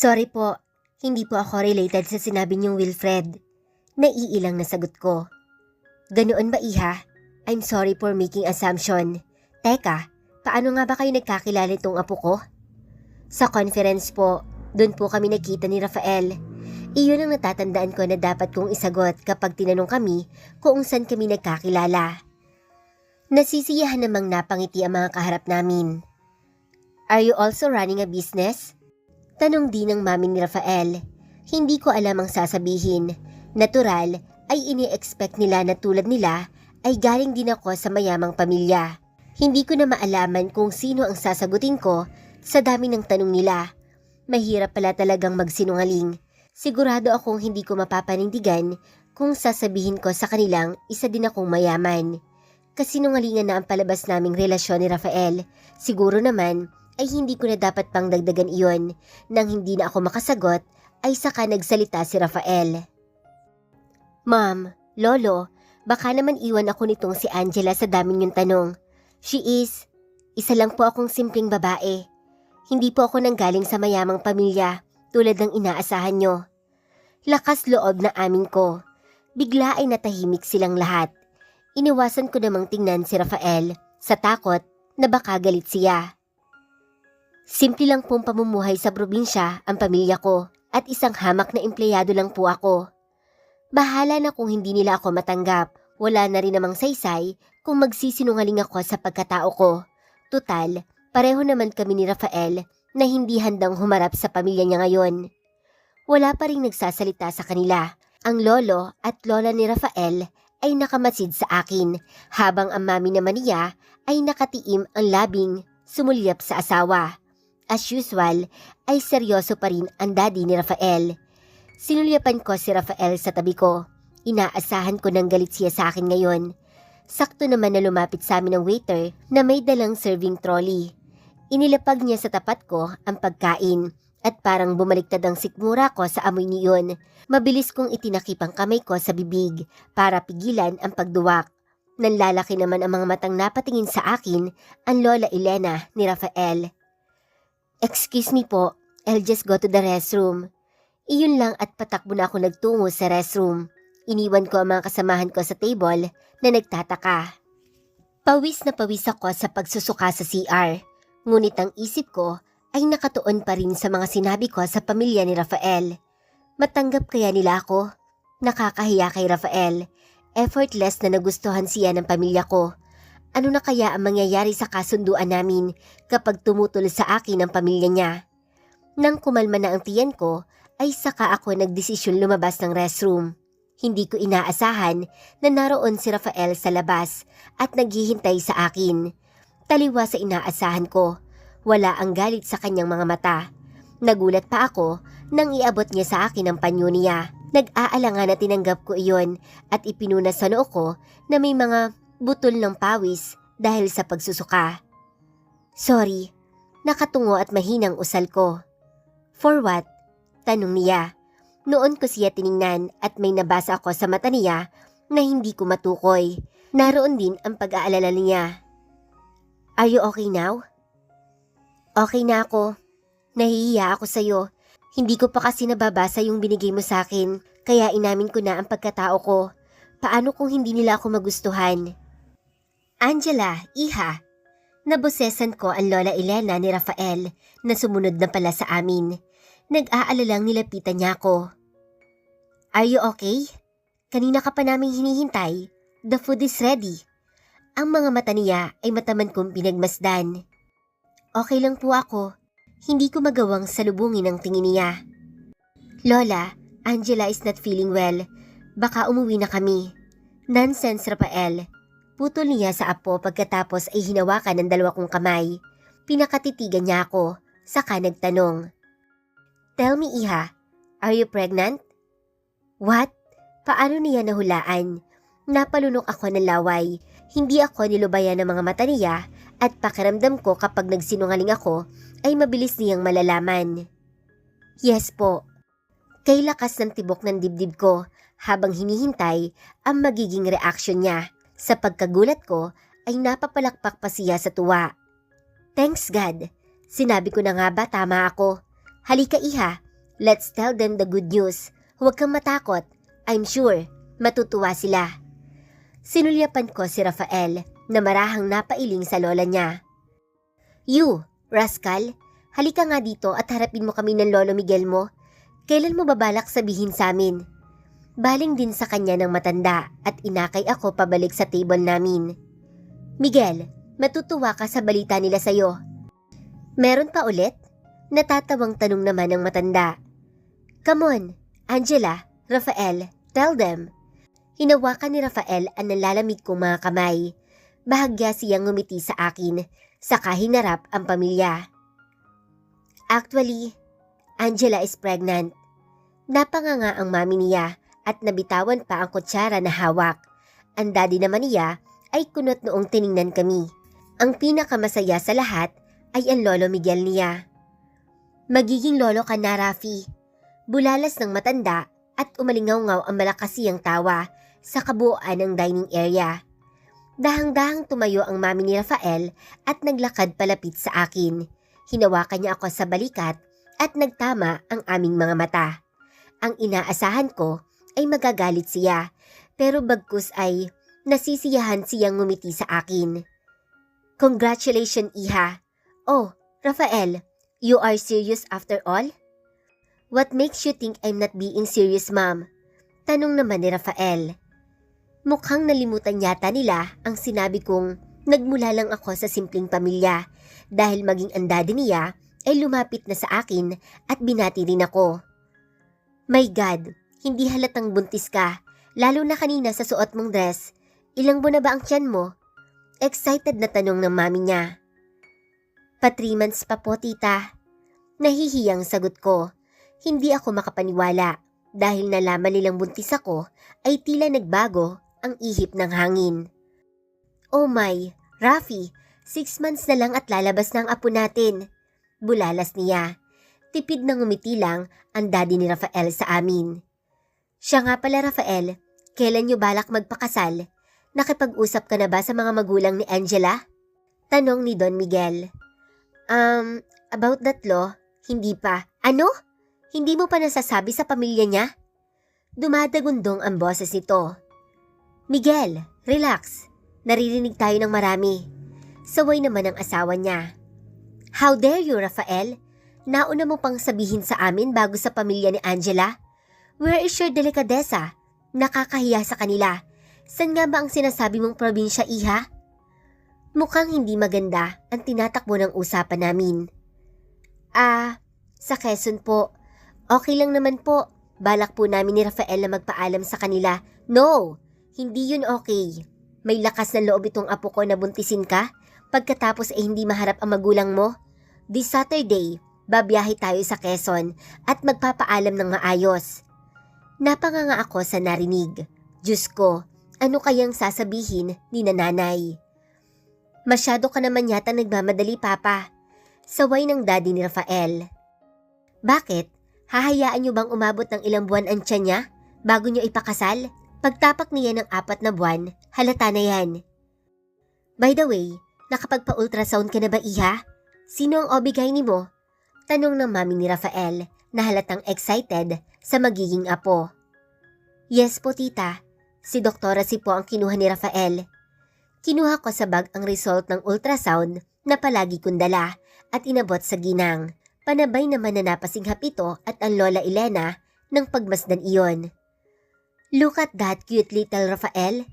Sorry po, hindi po ako related sa sinabi niyong Wilfred. Naiilang na sagot ko. Ganoon ba iha? I'm sorry for making assumption. Teka, paano nga ba kayo nagkakilala itong apo ko? Sa conference po, doon po kami nakita ni Rafael. Iyon ang natatandaan ko na dapat kong isagot kapag tinanong kami kung saan kami nagkakilala. Nasisiyahan namang napangiti ang mga kaharap namin. Are you also running a business? Tanong din ng mami ni Rafael. Hindi ko alam ang sasabihin. Natural ay ini-expect nila na tulad nila ay galing din ako sa mayamang pamilya. Hindi ko na maalaman kung sino ang sasagutin ko sa dami ng tanong nila. Mahirap pala talagang magsinungaling. Sigurado akong hindi ko mapapanindigan kung sasabihin ko sa kanilang isa din akong mayaman. Kasinungalingan na ang palabas naming relasyon ni Rafael. Siguro naman ay hindi ko na dapat pang dagdagan iyon. Nang hindi na ako makasagot ay saka nagsalita si Rafael. Ma'am, Lolo, baka naman iwan ako nitong si Angela sa dami niyong tanong. Isa lang po akong simpleng babae. Hindi po ako nanggaling sa mayamang pamilya tulad ng inaasahan nyo. Lakas loob na amin ko. Bigla ay natahimik silang lahat. Iniwasan ko namang tingnan si Rafael sa takot na baka galit siya. Simple lang pong pamumuhay sa probinsya ang pamilya ko at isang hamak na empleyado lang po ako. Bahala na kung hindi nila ako matanggap. Wala na rin namang saysay kung magsisinungaling ako sa pagkatao ko. Tutal, pareho naman kami ni Rafael na hindi handang humarap sa pamilya niya ngayon. Wala pa ring nagsasalita sa kanila. Ang lolo at lola ni Rafael ay nakamatsid sa akin habang ang mami naman niya ay nakatiim ang labing sumulyap sa asawa. As usual ay seryoso pa rin ang daddy ni Rafael. Sinulyapan ko si Rafael sa tabi ko. Inaasahan ko nang galit siya sa akin ngayon. Sakto naman na lumapit sa amin ang waiter na may dalang serving trolley. Inilapag niya sa tapat ko ang pagkain at parang bumaliktad ang sikmura ko sa amoy niyon. Mabilis kong itinakip ang kamay ko sa bibig para pigilan ang pagduwak. Nanlalaki naman ang mga matang napatingin sa akin ang Lola Elena ni Rafael. Excuse me po, I'll just go to the restroom. Iyon lang at patakbo na ako nagtungo sa restroom. Iniwan ko ang mga kasamahan ko sa table na nagtataka. Pawis na pawis ako sa pagsusuka sa CR. Ngunit ang isip ko ay nakatuon pa rin sa mga sinabi ko sa pamilya ni Rafael. Matanggap kaya nila ako? Nakakahiya kay Rafael. Effortless na nagustuhan siya ng pamilya ko. Ano na kaya ang mangyayari sa kasunduan namin kapag tumutol sa akin ang pamilya niya? Nang kumalma na ang tiyan ko, ay saka ako nagdesisyon lumabas ng restroom. Hindi ko inaasahan na naroon si Rafael sa labas at naghihintay sa akin. Taliwa sa inaasahan ko. Wala ang galit sa kanyang mga mata. Nagulat pa ako nang iabot niya sa akin ang panyo niya. Nag-aalangan na tinanggap ko iyon at ipinunas sa noo ko na may mga butol ng pawis dahil sa pagsusuka. Sorry, nakatungo at mahinang usal ko. For what? Tanong niya. Noon ko siya tiningnan at may nabasa ako sa mata niya na hindi ko matukoy. Naroon din ang pag-aalala niya. Are you okay now? Okay na ako. Nahihiya ako sa'yo. Hindi ko pa kasi nababasa yung binigay mo sa akin, kaya inamin ko na ang pagkatao ko. Paano kung hindi nila ako magustuhan? Angela, iha. Nabosesan ko ang Lola Elena ni Rafael na sumunod na pala sa amin. Nag-aalalang nilapitan niya ako. Are you okay? Kanina ka pa naming hinihintay. The food is ready. Ang mga mata niya ay mataman kong pinagmasdan. Okay lang po ako. Hindi ko magawang salubungin ang tingin niya. Lola, Angela is not feeling well. Baka umuwi na kami. Nonsense, Rafael. Putol niya sa apo pagkatapos ay hinawakan ng dalawa kong kamay. Pinakatitigan niya ako, saka nagtanong. Tell me, iha, are you pregnant? What? Paano niya nahulaan? Napalunok ako ng laway. Hindi ako nilubayan ng mga mata niya at pakiramdam ko kapag nagsinungaling ako ay mabilis niyang malalaman. Yes po. Kay lakas ng tibok ng dibdib ko habang hinihintay ang magiging reaksyon niya. Sa pagkagulat ko ay napapalakpak pa siya sa tuwa. Thanks God. Sinabi ko na nga ba tama ako? Halika iha, Let's tell them the good news. Huwag kang matakot. I'm sure, matutuwa sila. Sinulyapan ko si Rafael na marahang napailing sa lola niya. You, rascal, halika nga dito at harapin mo kami ng lolo Miguel mo. Kailan mo babalak sabihin sa amin? Baling din sa kanya ng matanda at inakay ako pabalik sa table namin. Miguel, matutuwa ka sa balita nila sa'yo. Meron pa ulit? Natatawang tanong naman ng matanda. Come on, Angela, Rafael, tell them. Hinawakan ni Rafael ang nalalamig kong mga kamay. Bahagya siyang ngumiti sa akin, saka hinarap ang pamilya. Actually, Angela is pregnant. Napanganga ang mami niya at nabitawan pa ang kutsara na hawak. Ang daddy naman niya ay kunot noong tiningnan kami. Ang pinakamasaya sa lahat ay ang lolo Miguel niya. Magiging lolo ka na, Rafi. Bulalas ng matanda at umalingaw-ngaw ang malakas siyang tawa sa kabuuan ng dining area. Dahang-dahang tumayo ang mami ni Rafael at naglakad palapit sa akin. Hinawakan niya ako sa balikat at nagtama ang aming mga mata. Ang inaasahan ko ay magagalit siya, pero bagkus ay nasisiyahan siyang ngumiti sa akin. Congratulations, Iha. Oh, Rafael, you are serious after all? What makes you think I'm not being serious, Ma'am? Tanong naman ni Rafael. Mukhang nalimutan yata nila ang sinabi kong nagmula lang ako sa simpleng pamilya dahil maging ang daddy niya ay lumapit na sa akin at binati rin ako. My God, hindi halatang buntis ka, lalo na kanina sa suot mong dress. Ilang buwan na ba ang tiyan mo? Excited na tanong ng mami niya. Pa 3 months pa po, tita. Nahihiyang sagot ko. Hindi ako makapaniwala dahil nalaman nilang buntis ako ay tila nagbago ang ihip ng hangin. Oh my, Rafi, 6 months na lang at lalabas na ang apo natin. Bulalas niya. Tipid na ngumiti lang ang daddy ni Rafael sa amin. Siya nga pala, Rafael, kailan niyo balak magpakasal? Nakipag-usap ka na ba sa mga magulang ni Angela? Tanong ni Don Miguel. About that law, hindi pa. Ano? Hindi mo pa nasasabi sa pamilya niya? Dumadagundong ang boses nito. Miguel, relax. Naririnig tayo ng marami. Saway naman ang asawa niya. How dare you, Rafael? Nauna mo pang sabihin sa amin bago sa pamilya ni Angela? Where is your delikadesa? Nakakahiya sa kanila. San nga ba ang sinasabi mong probinsya, Iha? Mukhang hindi maganda ang tinatakbo ng usapan namin. Sa Quezon po. Okay lang naman po. Balak po namin ni Rafael na magpaalam sa kanila. No, hindi yun okay. May lakas ng loob itong apo ko na buntisin ka pagkatapos ay hindi maharap ang magulang mo. This Saturday, babiyahe tayo sa Quezon at magpapaalam ng maayos. Napanganga ako sa narinig. Diyos ko, ano kayang sasabihin ni nanay? Masyado ka naman yata nagmamadali, Papa. Saway ng daddy ni Rafael. Bakit? Hahayaan niyo bang umabot ng ilang buwan ang tiyan niya bago niyo ipakasal? Pagtapak niya ng 4 na buwan, halata na yan. By the way, nakapagpa-ultrasound ka na ba, Iha? Sino ang OB-GYN mo? Tanong ng mami ni Rafael na halatang excited sa magiging apo. Yes po, tita. Si Doktora si po ang kinuha ni Rafael. Kinuha ko sa bag ang result ng ultrasound na palagi kong dala at inabot sa ginang. Panabay naman na napasinghap ito at ang Lola Elena ng pagmasdan iyon. Look at that cute little Rafael.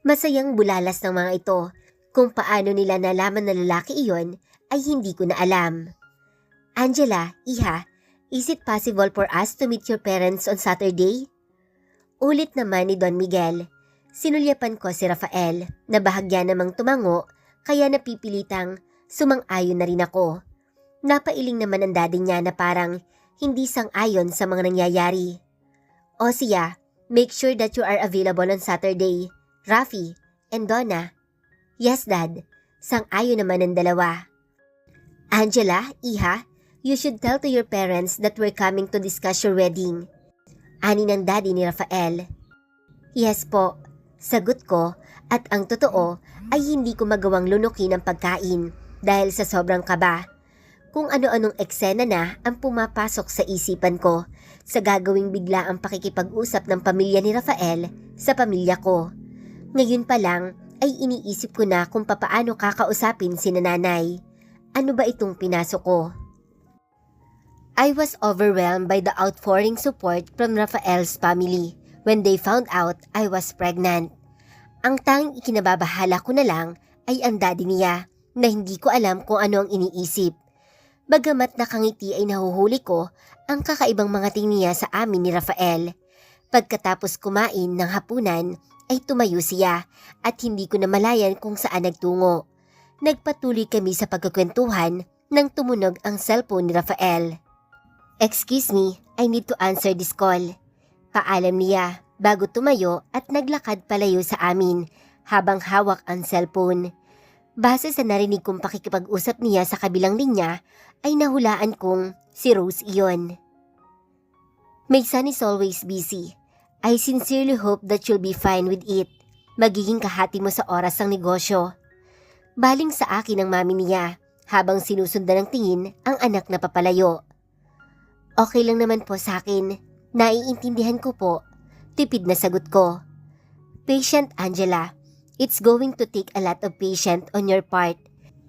Masayang bulalas ng mga ito. Kung paano nila nalaman na lalaki iyon ay hindi ko na alam. Angela, Iha, is it possible for us to meet your parents on Saturday? Ulit naman ni Don Miguel. Sinulyapan ko si Rafael na bahagya namang tumango kaya napipilitang sumang-ayon na rin ako. Napailing naman ang daddy niya na parang hindi sang-ayon sa mga nangyayari. O siya, make sure that you are available on Saturday, Rafi and Donna. Yes, Dad. Sang-ayon naman ang dalawa. Angela, Iha, you should tell to your parents that we're coming to discuss your wedding. Ani ng daddy ni Rafael. Yes po, sagot ko at ang totoo ay hindi ko magawang lunukin ang pagkain dahil sa sobrang kaba. Kung ano-anong eksena na ang pumapasok sa isipan ko sa gagawing bigla ang pakikipag-usap ng pamilya ni Rafael sa pamilya ko. Ngayon pa lang ay iniisip ko na kung papaano kakausapin si nanay. Ano ba itong pinasok ko? I was overwhelmed by the outpouring support from Rafael's family when they found out I was pregnant. Ang tanging ikinababahala ko na lang ay ang daddy niya na hindi ko alam kung ano ang iniisip. Bagamat nakangiti ay nahuhuli ko ang kakaibang mga tingin niya sa amin ni Rafael. Pagkatapos kumain ng hapunan ay tumayo siya at hindi ko namalayan kung saan nagtungo. Nagpatuloy kami sa pagkukwentuhan nang tumunog ang cellphone ni Rafael. "Excuse me, I need to answer this call." Paalam niya bago tumayo at naglakad palayo sa amin habang hawak ang cellphone. Base sa narinig kong pakikipag-usap niya sa kabilang linya ay nahulaan kong si Rose iyon. "My son is always busy. I sincerely hope that you'll be fine with it. Magiging kahati mo sa oras ang negosyo." Baling sa akin ang mami niya habang sinusundan ng tingin ang anak na papalayo. "Okay lang naman po sa akin. Naiintindihan ko po." Tipid na sagot ko. "Patient, Angela. It's going to take a lot of patience on your part.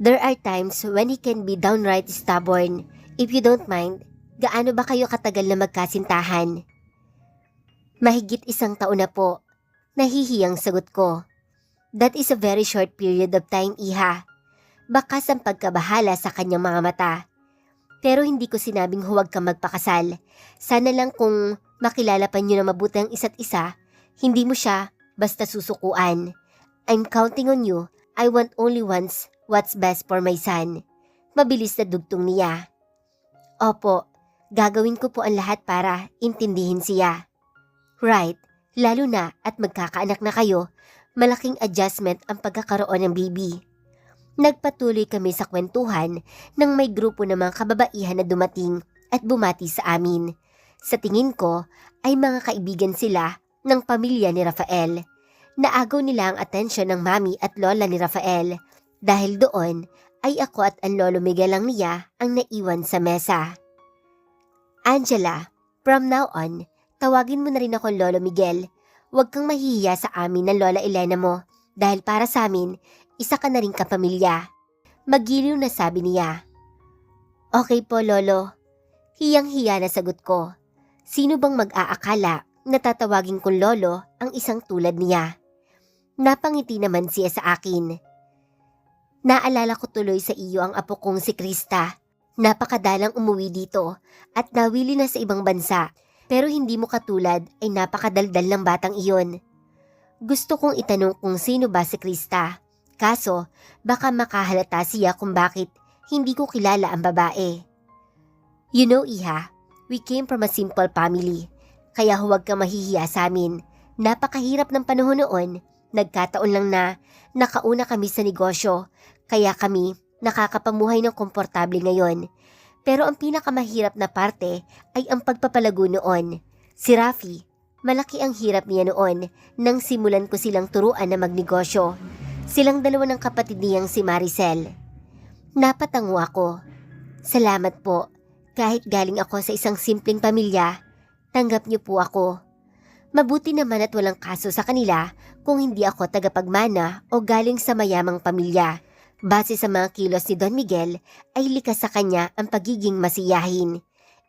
There are times when he can be downright stubborn. If you don't mind, gaano ba kayo katagal na magkasintahan?" "Mahigit 1 taon na po." Nahihiyang sagot ko. "That is a very short period of time, iha." Bakas ang pagkabahala sa kanyang mga mata. Pero hindi ko sinabing huwag kang magpakasal. Sana lang kung makilala pa niyo na mabuti ang isa't isa, hindi mo siya basta susukuan. "I'm counting on you. I want only wants what's best for my son." Mabilis na dugtong niya. "Opo, gagawin ko po ang lahat para intindihin siya." "Right, lalo na at magkakaanak na kayo, malaking adjustment ang pagkakaroon ng baby." Nagpatuloy kami sa kwentuhan nang may grupo ng mga kababaihan na dumating at bumati sa amin. Sa tingin ko ay mga kaibigan sila ng pamilya ni Rafael. Naagaw nila ang atensyon ng mami at lola ni Rafael. Dahil doon ay ako at ang lolo Miguel lang niya ang naiwan sa mesa. "Angela, from now on, tawagin mo na rin ako Lolo Miguel. Huwag kang mahihiya sa amin ng Lola Elena mo dahil para sa amin, isa ka na rin kapamilya." Magiliw na sabi niya. "Okay po, Lolo." Hiyang-hiya na sagot ko. Sino bang mag-aakala na tatawagin kong Lolo ang isang tulad niya? Napangiti naman siya sa akin. "Naalala ko tuloy sa iyo ang apo kong si Krista. Napakadalang umuwi dito at nawili na sa ibang bansa. Pero hindi mo katulad ay napakadaldal ng batang iyon." Gusto kong itanong kung sino ba si Krista. Kaso baka makahalata siya kung bakit hindi ko kilala ang babae. "You know, iha, we came from a simple family. Kaya huwag kang mahihiya sa amin. Napakahirap ng panahon noon. Nagkataon lang na nakauna kami sa negosyo. Kaya kami nakakapamuhay ng komportable ngayon. Pero ang pinakamahirap na parte ay ang pagpapalago noon. Si Rafi, malaki ang hirap niya noon nang simulan ko silang turuan na magnegosyo. Silang dalawa ng kapatid niyang si Maricel." Napatango ako. "Salamat po. Kahit galing ako sa isang simpleng pamilya, tanggap niyo po ako. Mabuti naman at walang kaso sa kanila kung hindi ako tagapagmana o galing sa mayamang pamilya. Base sa mga kilos ni Don Miguel ay likas sa kanya ang pagiging masiyahin.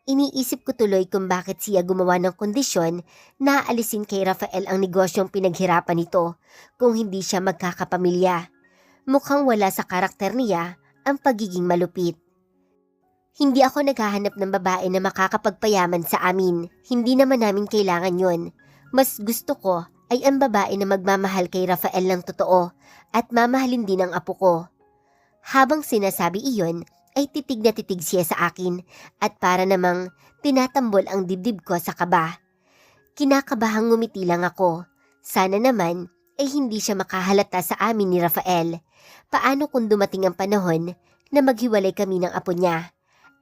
Iniisip ko tuloy kung bakit siya gumawa ng kondisyon na aalisin kay Rafael ang negosyong pinaghirapan nito kung hindi siya magkakapamilya. Mukhang wala sa karakter niya ang pagiging malupit. Hindi ako naghahanap ng babae na makakapagpayaman sa amin. Hindi naman namin kailangan yon. Mas gusto ko ay ang babae na magmamahal kay Rafael ng totoo at mamahalin din ang apo ko. Habang sinasabi iyon, ay titig na titig siya sa akin at para namang tinatambol ang dibdib ko sa kaba. Kinakabahang ngumiti lang ako. Sana naman ay hindi siya makahalata sa amin ni Rafael. Paano kung dumating ang panahon na maghiwalay kami ng apo niya?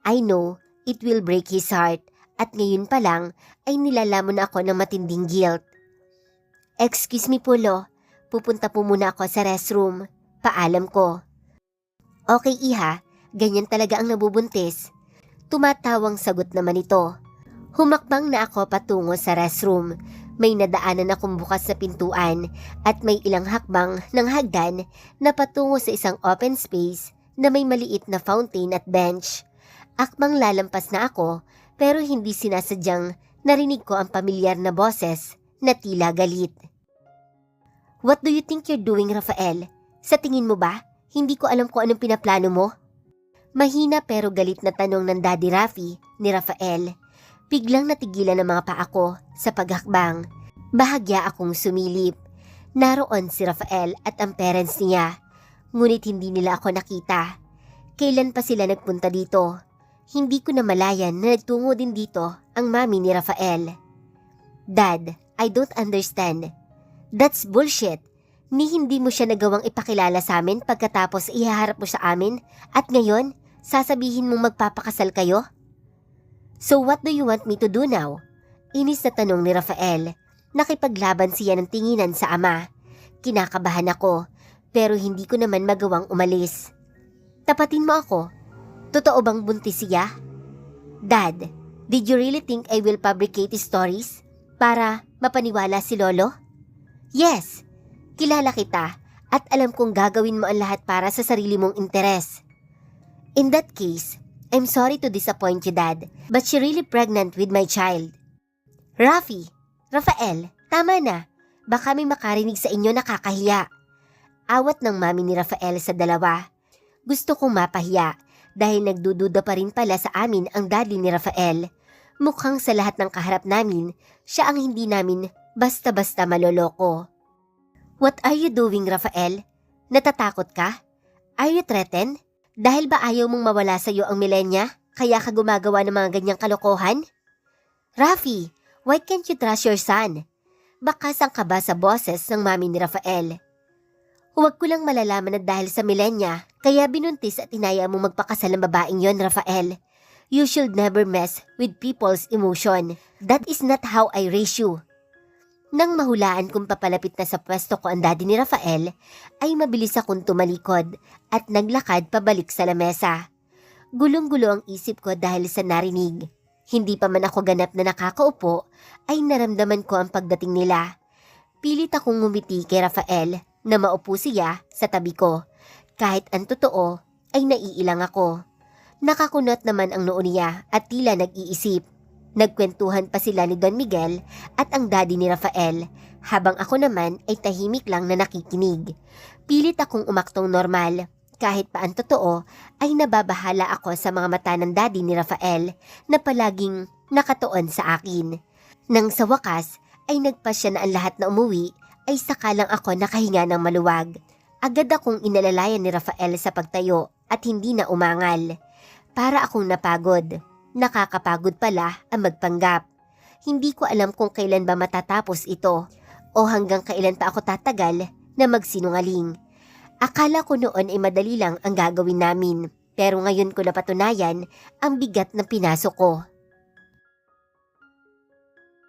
I know it will break his heart at ngayon pa lang ay nilalamon ako ng matinding guilt. "Excuse me po, Lo. Pupunta po muna ako sa restroom." Paalam ko. "Okay, iha. Ganyan talaga ang nabubuntis. Tumatawang sagot naman ito. Humakbang na ako patungo sa restroom. May nadaanan akong bukas na pintuan at may ilang hakbang ng hagdan na patungo sa isang open space na may maliit na fountain at bench. Akmang lalampas na ako pero hindi sinasadyang narinig ko ang pamilyar na boses na tila galit. What do you think you're doing, Rafael? Sa tingin mo ba, hindi ko alam kung anong pinaplano mo? Mahina pero galit na tanong ng Daddy Rafi ni Rafael. Biglang natigilan ang mga paa ko sa paghakbang. Bahagya akong sumilip. Naroon si Rafael at ang parents niya. Ngunit hindi nila ako nakita. Kailan pa sila nagpunta dito? Hindi ko na malayan na nagtungo din dito ang mami ni Rafael. Dad, I don't understand. That's bullshit. Ni hindi mo siya nagawang ipakilala sa amin pagkatapos ihaharap mo sa amin at ngayon, sasabihin mong magpapakasal kayo? So what do you want me to do now? Inis na tanong ni Rafael. Nakipaglaban siya ng tinginan sa ama. Kinakabahan ako, pero hindi ko naman magawang umalis. Tapatin mo ako. Totoo bang buntis siya? Dad, did you really think I will fabricate stories para mapaniwala si Lolo? Yes, kilala kita at alam kong gagawin mo ang lahat para sa sarili mong interes. In that case, I'm sorry to disappoint you, Dad, but she's really pregnant with my child. Rafi, Rafael, tama na. Baka may makarinig sa inyo nakakahiya. Awat ng mami ni Rafael sa dalawa. Gusto kong mapahiya dahil nagdududa pa rin pala sa amin ang daddy ni Rafael. Mukhang sa lahat ng kaharap namin, siya ang hindi namin basta-basta maloloko. What are you doing, Rafael? Natatakot ka? Are you threatened? Dahil ba ayaw mong mawala sa iyo ang milenya, kaya ka gumagawa ng mga ganyang kalokohan? Rafi, why can't you trust your son? Bakasang ka ba sa boses ng mami ni Rafael? Huwag ko lang malalaman na dahil sa milenya, kaya binuntis at inaya mong magpakasal ng babaeng yon, Rafael. You should never mess with people's emotion. That is not how I raise you. Nang mahulaan kong papalapit na sa pwesto ko ang daddy ni Rafael, ay mabilis akong tumalikod at naglakad pabalik sa lamesa. Gulong-gulo ang isip ko dahil sa narinig. Hindi pa man ako ganap na nakakaupo, ay naramdaman ko ang pagdating nila. Pilit akong ngumiti kay Rafael na maupo siya sa tabi ko. Kahit ang totoo, ay naiilang ako. Nakakunot naman ang noo niya at tila nag-iisip. Nagkwentuhan pa sila ni Don Miguel at ang daddy ni Rafael, habang ako naman ay tahimik lang na nakikinig. Pilit akong umaktong normal. Kahit pa ang totoo, ay nababahala ako sa mga mata ng daddy ni Rafael na palaging nakatuon sa akin. Nang sa wakas ay nagpasya na ang lahat na umuwi, ay sakalang ako nakahinga ng maluwag. Agad akong inalalayan ni Rafael sa pagtayo at hindi na umangal. Para akong napagod. Nakakapagod pala ang magpanggap. Hindi ko alam kung kailan ba matatapos ito o hanggang kailan pa ako tatagal na magsinungaling. Akala ko noon ay madali lang ang gagawin namin, pero ngayon ko napatunayan ang bigat na pinasok ko.